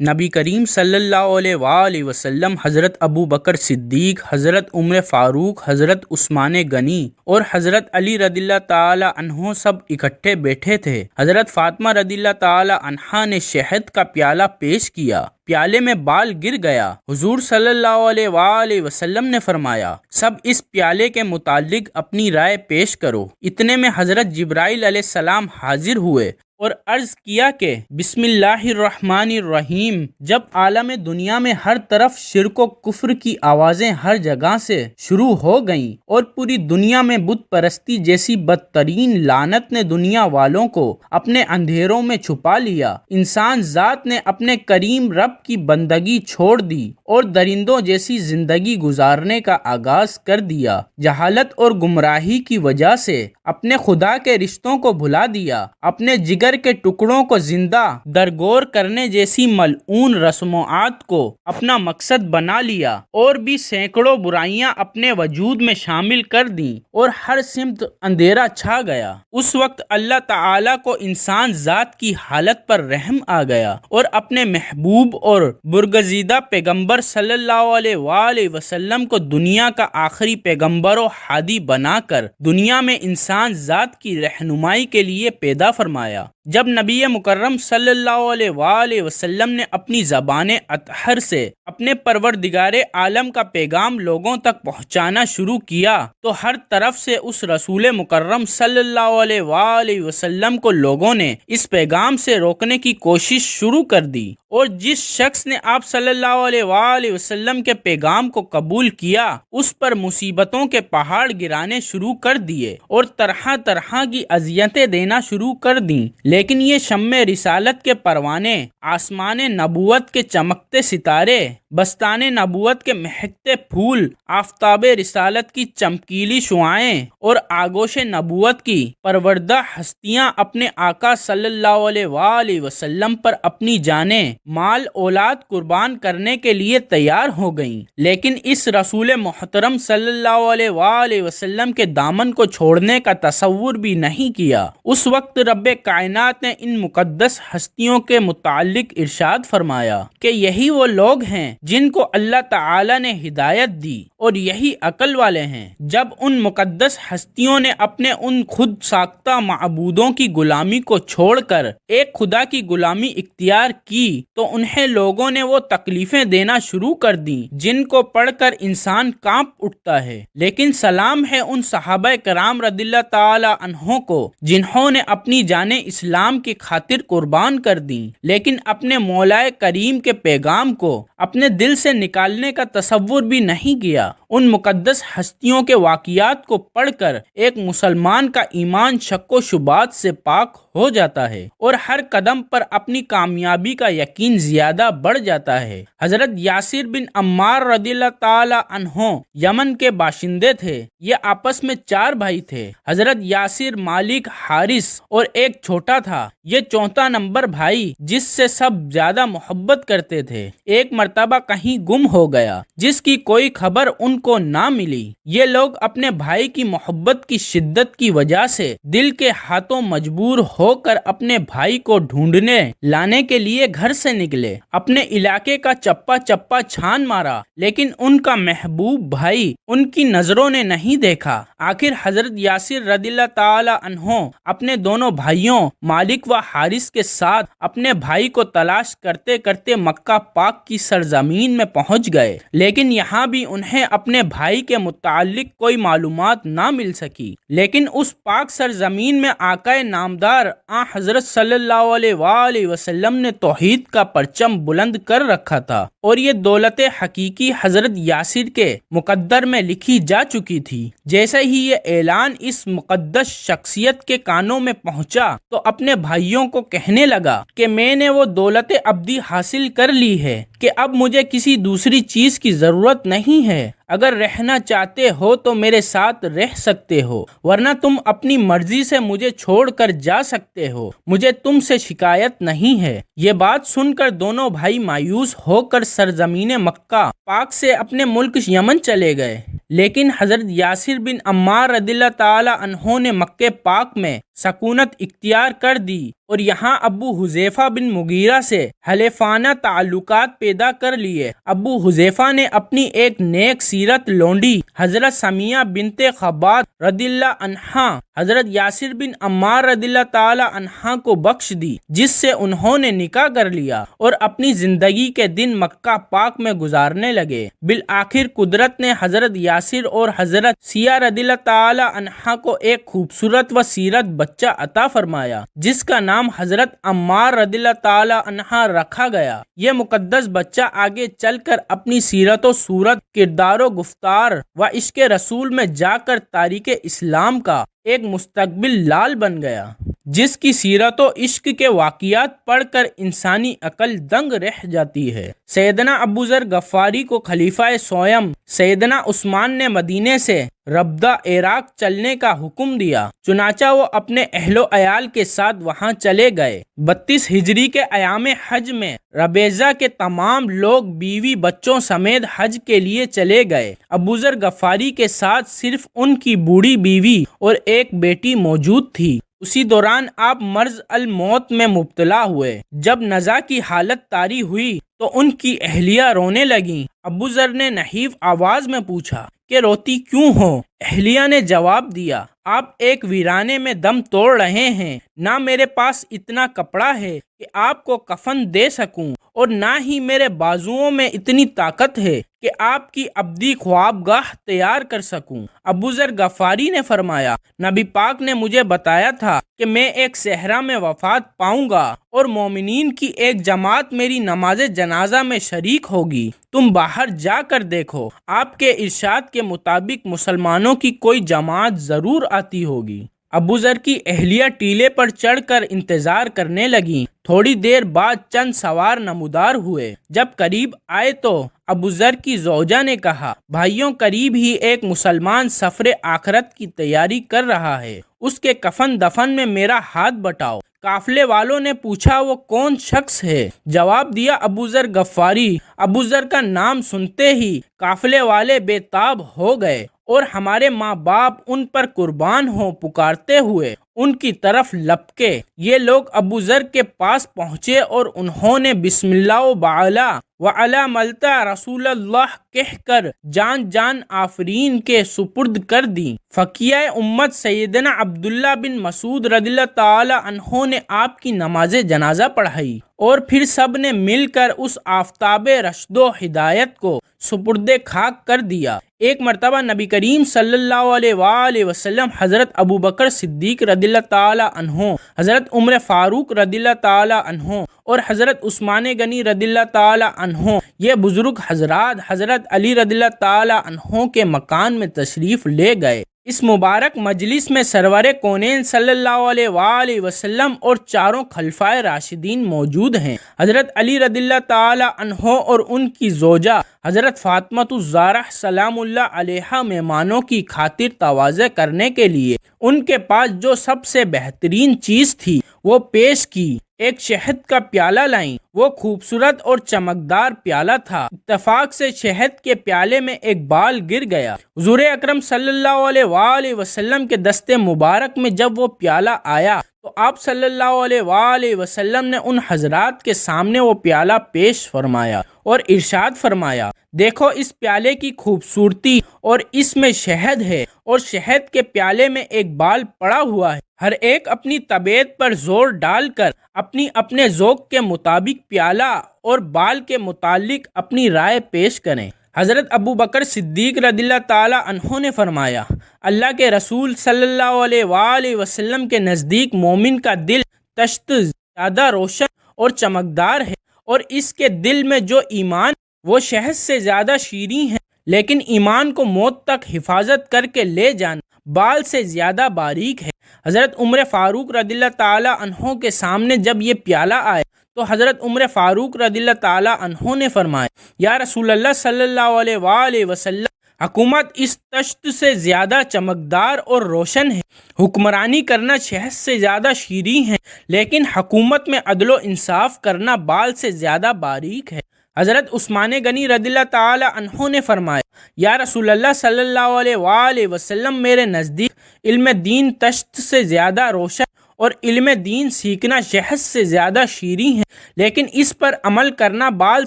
نبی کریم صلی اللہ علیہ وآلہ وسلم حضرت ابو بکر صدیق، حضرت عمر فاروق، حضرت عثمان غنی اور حضرت علی رضی اللہ تعالی عنہ سب اکٹھے بیٹھے تھے۔ حضرت فاطمہ رضی اللہ تعالی عنہا نے شہد کا پیالہ پیش کیا، پیالے میں بال گر گیا۔ حضور صلی اللہ علیہ وآلہ وسلم نے فرمایا، سب اس پیالے کے متعلق اپنی رائے پیش کرو۔ اتنے میں حضرت جبرائیل علیہ السلام حاضر ہوئے اور عرض کیا کہ بسم اللہ الرحمن الرحیم۔ جب عالم دنیا میں ہر طرف شرک و کفر کی آوازیں ہر جگہ سے شروع ہو گئیں اور پوری دنیا میں بت پرستی جیسی بدترین لعنت نے دنیا والوں کو اپنے اندھیروں میں چھپا لیا، انسان ذات نے اپنے کریم رب کی بندگی چھوڑ دی اور درندوں جیسی زندگی گزارنے کا آغاز کر دیا، جہالت اور گمراہی کی وجہ سے اپنے خدا کے رشتوں کو بھلا دیا، اپنے جگر کے ٹکڑوں کو زندہ درگور کرنے جیسی ملعون رسومات کو اپنا مقصد بنا لیا اور بھی سینکڑوں برائیاں اپنے وجود میں شامل کر دیں اور ہر سمت اندھیرا چھا گیا۔ اس وقت اللہ تعالیٰ کو انسان ذات کی حالت پر رحم آ گیا اور اپنے محبوب اور برگزیدہ پیغمبر صلی اللہ علیہ وآلہ وسلم کو دنیا کا آخری پیغمبر و ہادی بنا کر دنیا میں انسان ذات کی رہنمائی کے لیے پیدا فرمایا۔ جب نبی مکرم صلی اللہ علیہ وآلہ وسلم نے اپنی زبان اطہر سے اپنے پروردگار عالم کا پیغام لوگوں تک پہنچانا شروع کیا تو ہر طرف سے اس رسول مکرم صلی اللہ علیہ وآلہ وسلم کو لوگوں نے اس پیغام سے روکنے کی کوشش شروع کر دی، اور جس شخص نے آپ صلی اللہ علیہ وآلہ وسلم کے پیغام کو قبول کیا اس پر مصیبتوں کے پہاڑ گرانے شروع کر دیے اور طرح طرح کی اذیتیں دینا شروع کر دیں، لیکن یہ شمع رسالت کے پروانے، آسمان نبوت کے چمکتے ستارے، بستان نبوت کے مہکتے پھول، آفتاب رسالت کی چمکیلی شعاعیں اور آگوش نبوت کی پروردہ ہستیاں اپنے آقا صلی اللہ علیہ وآلہ وسلم پر اپنی جانیں، مال اولاد قربان کرنے کے لیے تیار ہو گئیں، لیکن اس رسول محترم صلی اللہ علیہ وآلہ وسلم کے دامن کو چھوڑنے کا تصور بھی نہیں کیا۔ اس وقت رب کائنات نے ان مقدس ہستیوں کے متعلق ارشاد فرمایا کہ یہی وہ لوگ ہیں جن کو اللہ تعالی نے ہدایت دی اور یہی عقل والے ہیں۔ جب ان مقدس ہستیوں نے اپنے ان خود ساختہ معبودوں کی غلامی کو چھوڑ کر ایک خدا کی غلامی اختیار کی تو انہیں لوگوں نے وہ تکلیفیں دینا شروع کر دیں جن کو پڑھ کر انسان کانپ اٹھتا ہے، لیکن سلام ہے ان صحابہ کرام رضی اللہ تعالی عنہ کو جنہوں نے اپنی جانیں اسلام کی خاطر قربان کر دیں، لیکن اپنے مولا کریم کے پیغام کو اپنے دل سے نکالنے کا تصور بھی نہیں کیا۔ ان مقدس ہستیوں کے واقعات کو پڑھ کر ایک مسلمان کا ایمان شک و شبہات سے پاک ہو جاتا ہے اور ہر قدم پر اپنی کامیابی کا یقین زیادہ بڑھ جاتا ہے۔ حضرت یاسر بن عمار رضی اللہ تعالی عنہ یمن کے باشندے تھے۔ یہ آپس میں 4 بھائی تھے۔ حضرت یاسر، مالک، حارث اور ایک چھوٹا تھا۔ یہ چوتھا نمبر بھائی جس سے سب زیادہ محبت کرتے تھے ایک مرتبہ کہیں گم ہو گیا جس کی کوئی خبر ان کو نہ ملی۔ یہ لوگ اپنے بھائی کی محبت کی شدت کی وجہ سے دل کے ہاتھوں مجبور ہو کر اپنے بھائی کو ڈھونڈنے لانے کے لیے گھر سے نکلے، اپنے علاقے کا چپا چپا چھان مارا، لیکن ان کا محبوب بھائی ان کی نظروں نے نہیں دیکھا۔ آخر حضرت یاسر رضی اللہ تعالی عنہ اپنے دونوں بھائیوں مالک و حارث کے ساتھ اپنے بھائی کو تلاش کرتے کرتے مکہ پاک کی سرزمین میں پہنچ گئے، لیکن یہاں بھی انہیں اپنے بھائی کے متعلق کوئی معلومات نہ مل سکی۔ لیکن اس پاک سرزمین میں آقا نامدار حضرت صلی اللہ علیہ وآلہ وسلم نے توحید کا پرچم بلند کر رکھا تھا اور یہ دولت حقیقی حضرت یاسر کے مقدر میں لکھی جا چکی تھی۔ جیسے ہی یہ اعلان اس مقدس شخصیت کے کانوں میں پہنچا تو اپنے بھائیوں کو کہنے لگا کہ میں نے وہ دولت ابدی حاصل کر لی ہے کہ اب مجھے کسی دوسری چیز کی ضرورت نہیں ہے۔ اگر رہنا چاہتے ہو تو میرے ساتھ رہ سکتے ہو، ورنہ تم اپنی مرضی سے مجھے چھوڑ کر جا سکتے ہو، مجھے تم سے شکایت نہیں ہے۔ یہ بات سن کر دونوں بھائی مایوس ہو کر سرزمین مکہ پاک سے اپنے ملک یمن چلے گئے، لیکن حضرت یاسر بن عمار رضی اللہ تعالی عنہ نے مکہ پاک میں سکونت اختیار کر دی اور یہاں ابو حذیفہ بن مغیرہ سے حلیفانہ تعلقات پیدا کر لیے۔ ابو حذیفہ نے اپنی ایک نیک سیرت لونڈی حضرت سمیہ بنت خباب رضی اللہ عنہا حضرت یاسر بن عمار رضی اللہ تعالی عنہا کو بخش دی، جس سے انہوں نے نکاح کر لیا اور اپنی زندگی کے دن مکہ پاک میں گزارنے لگے۔ بالآخر قدرت نے حضرت یاسر اور حضرت سیہ رضی اللہ تعالی عنہا کو ایک خوبصورت و سیرت بچہ عطا فرمایا، جس کا نام حضرت عمار رضی اللہ تعالی عنہ رکھا گیا۔ یہ مقدس بچہ آگے چل کر اپنی سیرت و صورت، کردار و گفتار و عشق رسول میں جا کر تاریخ اسلام کا ایک مستقبل لال بن گیا، جس کی سیرت و عشق کے واقعات پڑھ کر انسانی عقل دنگ رہ جاتی ہے۔ سیدنا ابو ذر غفاری کو خلیفہ سوم سیدنا عثمان نے مدینے سے ربدہ عراق چلنے کا حکم دیا، چنانچہ وہ اپنے اہل و عیال کے ساتھ وہاں چلے گئے۔ 32 ہجری کے ایام حج میں ربیزہ کے تمام لوگ بیوی بچوں سمیت حج کے لیے چلے گئے۔ ابو ذر غفاری کے ساتھ صرف ان کی بوڑھی بیوی اور ایک بیٹی موجود تھی۔ اسی دوران آپ مرض الموت میں مبتلا ہوئے۔ جب نزا کی حالت طاری ہوئی تو ان کی اہلیہ رونے لگیں۔ ابو ذر نے نحیف آواز میں پوچھا کہ روتی کیوں ہو؟ اہلیہ نے جواب دیا، آپ ایک ویرانے میں دم توڑ رہے ہیں، نہ میرے پاس اتنا کپڑا ہے کہ آپ کو کفن دے سکوں، اور نہ ہی میرے بازوؤں میں اتنی طاقت ہے کہ آپ کی ابدی خوابگاہ تیار کر سکوں۔ ابو ذر غفاری نے فرمایا، نبی پاک نے مجھے بتایا تھا کہ میں ایک صحرا میں وفات پاؤں گا اور مومنین کی ایک جماعت میری نماز جنازہ میں شریک ہوگی، تم باہر جا کر دیکھو۔ آپ کے ارشاد کے مطابق مسلمانوں کی کوئی جماعت ضرور آتی ہوگی۔ ابو ذر کی اہلیہ ٹیلے پر چڑھ کر انتظار کرنے لگیں۔ تھوڑی دیر بعد چند سوار نمودار ہوئے۔ جب قریب آئے تو ابو ذر کی زوجہ نے کہا، بھائیوں، قریب ہی ایک مسلمان سفر آخرت کی تیاری کر رہا ہے، اس کے کفن دفن میں میرا ہاتھ بٹاؤ۔ قافلے والوں نے پوچھا، وہ کون شخص ہے؟ جواب دیا، ابو ذر غفاری۔ ابو ذر کا نام سنتے ہی قافلے والے بے تاب ہو گئے اور ہمارے ماں باپ ان پر قربان ہوں پکارتے ہوئے ان کی طرف لپکے۔ یہ لوگ ابو ذر کے پاس پہنچے اور انہوں نے بسم اللہ وعلا وعلا ملتا رسول اللہ کہہ کر جان آفرین کے سپرد کر دی۔ فقیہ امت سیدنا عبداللہ بن مسعود رضی اللہ تعالی عنہ نے آپ کی نماز جنازہ پڑھائی اور پھر سب نے مل کر اس آفتاب رشد و ہدایت کو سپرد خاک کر دیا۔ ایک مرتبہ نبی کریم صلی اللہ علیہ وآلہ وسلم حضرت ابو بکر صدیق رضی اللہ تعالی عنہ، حضرت عمر فاروق رضی اللہ تعالی عنہ اور حضرت عثمان غنی رضی اللہ تعالی عنہ، یہ بزرگ حضرات حضرت علی رضی اللہ تعالی عنہ کے مکان میں تشریف لے گئے۔ اس مبارک مجلس میں سرور کونین صلی اللہ علیہ وآلہ وسلم اور چاروں خلفائے راشدین موجود ہیں۔ حضرت علی رضی اللہ تعالی عنہ اور ان کی زوجہ حضرت فاطمہ الزہرا سلام اللہ علیہا مہمانوں کی خاطر تواضع کرنے کے لیے ان کے پاس جو سب سے بہترین چیز تھی وہ پیش کی۔ ایک شہد کا پیالہ لائیں۔ وہ خوبصورت اور چمکدار پیالہ تھا۔ اتفاق سے شہد کے پیالے میں ایک بال گر گیا۔ حضور اکرم صلی اللہ علیہ وآلہ وسلم کے دست مبارک میں جب وہ پیالہ آیا تو آپ صلی اللہ علیہ وآلہ وسلم نے ان حضرات کے سامنے وہ پیالہ پیش فرمایا اور ارشاد فرمایا، دیکھو اس پیالے کی خوبصورتی، اور اس میں شہد ہے اور شہد کے پیالے میں ایک بال پڑا ہوا ہے۔ ہر ایک اپنی طبیعت پر زور ڈال کر اپنے ذوق کے مطابق پیالہ اور بال کے متعلق اپنی رائے پیش کریں۔ حضرت ابو بکر صدیق رضی اللہ تعالی عنہ نے فرمایا، اللہ کے رسول صلی اللہ علیہ وآلہ وسلم کے نزدیک مومن کا دل تشت زیادہ روشن اور چمکدار ہے، اور اس کے دل میں جو ایمان وہ شہد سے زیادہ شیریں ہے، لیکن ایمان کو موت تک حفاظت کر کے لے جانا بال سے زیادہ باریک ہے۔ حضرت عمر فاروق رضی اللہ تعالی عنہ کے سامنے جب یہ پیالہ آئے تو حضرت عمر فاروق رضی اللہ تعالی عنہ نے فرمایا، یا رسول اللہ صلی اللہ علیہ وآلہ وسلم، حکومت اس تشت سے زیادہ چمکدار اور روشن ہے، حکمرانی کرنا شہد سے زیادہ شیریں ہے، لیکن حکومت میں عدل و انصاف کرنا بال سے زیادہ باریک ہے۔ حضرت عثمان غنی رضی اللہ تعالی عنہ نے فرمایا، یا رسول اللہ صلی اللہ علیہ وآلہ وسلم، میرے نزدیک علم دین تشت سے زیادہ روشن اور علم دین سیکھنا شہد سے زیادہ شیریں ہے، لیکن اس پر عمل کرنا بال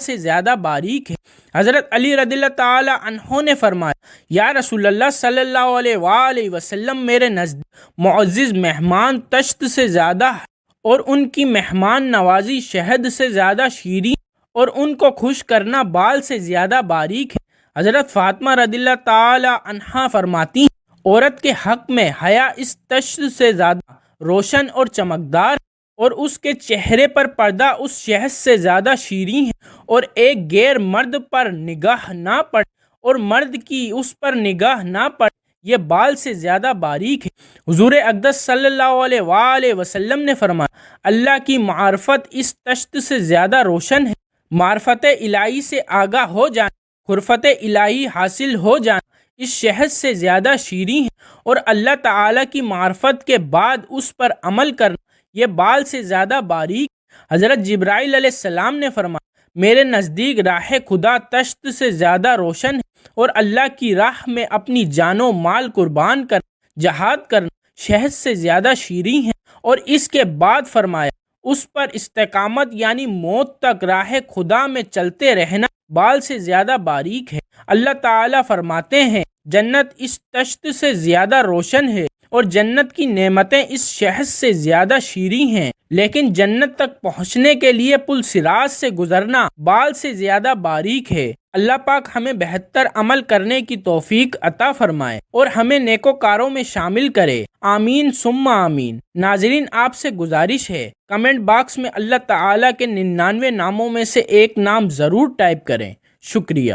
سے زیادہ باریک ہے۔ حضرت علی رضی اللہ تعالی عنہ نے فرمایا، یا رسول اللہ صلی اللہ علیہ وآلہ وسلم، میرے نزدیک معزز مہمان تشت سے زیادہ ہے اور ان کی مہمان نوازی شہد سے زیادہ شیریں اور ان کو خوش کرنا بال سے زیادہ باریک ہے۔ حضرت فاطمہ رضی اللہ تعالی عنہا فرماتی ہیں، عورت کے حق میں حیا اس تشت سے زیادہ روشن اور چمکدار اور اس کے چہرے پر پردہ اس شہد سے زیادہ شیریں ہے، اور ایک غیر مرد پر نگاہ نہ پڑے اور مرد کی اس پر نگاہ نہ پڑے، یہ بال سے زیادہ باریک ہے۔ حضور اقدس صلی اللہ علیہ وآلہ وسلم نے فرمایا، اللہ کی معرفت اس تشت سے زیادہ روشن ہے۔ معرفت الہی سے آگاہ ہو جانا، خرفت الہی حاصل ہو جانا اس شہد سے زیادہ شیریں ہے، اور اللہ تعالیٰ کی معرفت کے بعد اس پر عمل کرنا یہ بال سے زیادہ باریک۔ حضرت جبرائیل علیہ السلام نے فرمایا، میرے نزدیک راہ خدا تشت سے زیادہ روشن ہے، اور اللہ کی راہ میں اپنی جان و مال قربان کرنا، جہاد کرنا شہد سے زیادہ شیریں ہے، اور اس کے بعد فرمایا، اس پر استقامت یعنی موت تک راہ خدا میں چلتے رہنا بال سے زیادہ باریک ہے۔ اللہ تعالیٰ فرماتے ہیں، جنت اس تشت سے زیادہ روشن ہے اور جنت کی نعمتیں اس شہد سے زیادہ شیریں ہیں، لیکن جنت تک پہنچنے کے لیے پل صراط سے گزرنا بال سے زیادہ باریک ہے۔ اللہ پاک ہمیں بہتر عمل کرنے کی توفیق عطا فرمائے اور ہمیں نیکوکاروں میں شامل کرے، آمین ثم آمین۔ ناظرین، آپ سے گزارش ہے، کمنٹ باکس میں اللہ تعالیٰ کے 99 ناموں میں سے ایک نام ضرور ٹائپ کریں۔ شکریہ۔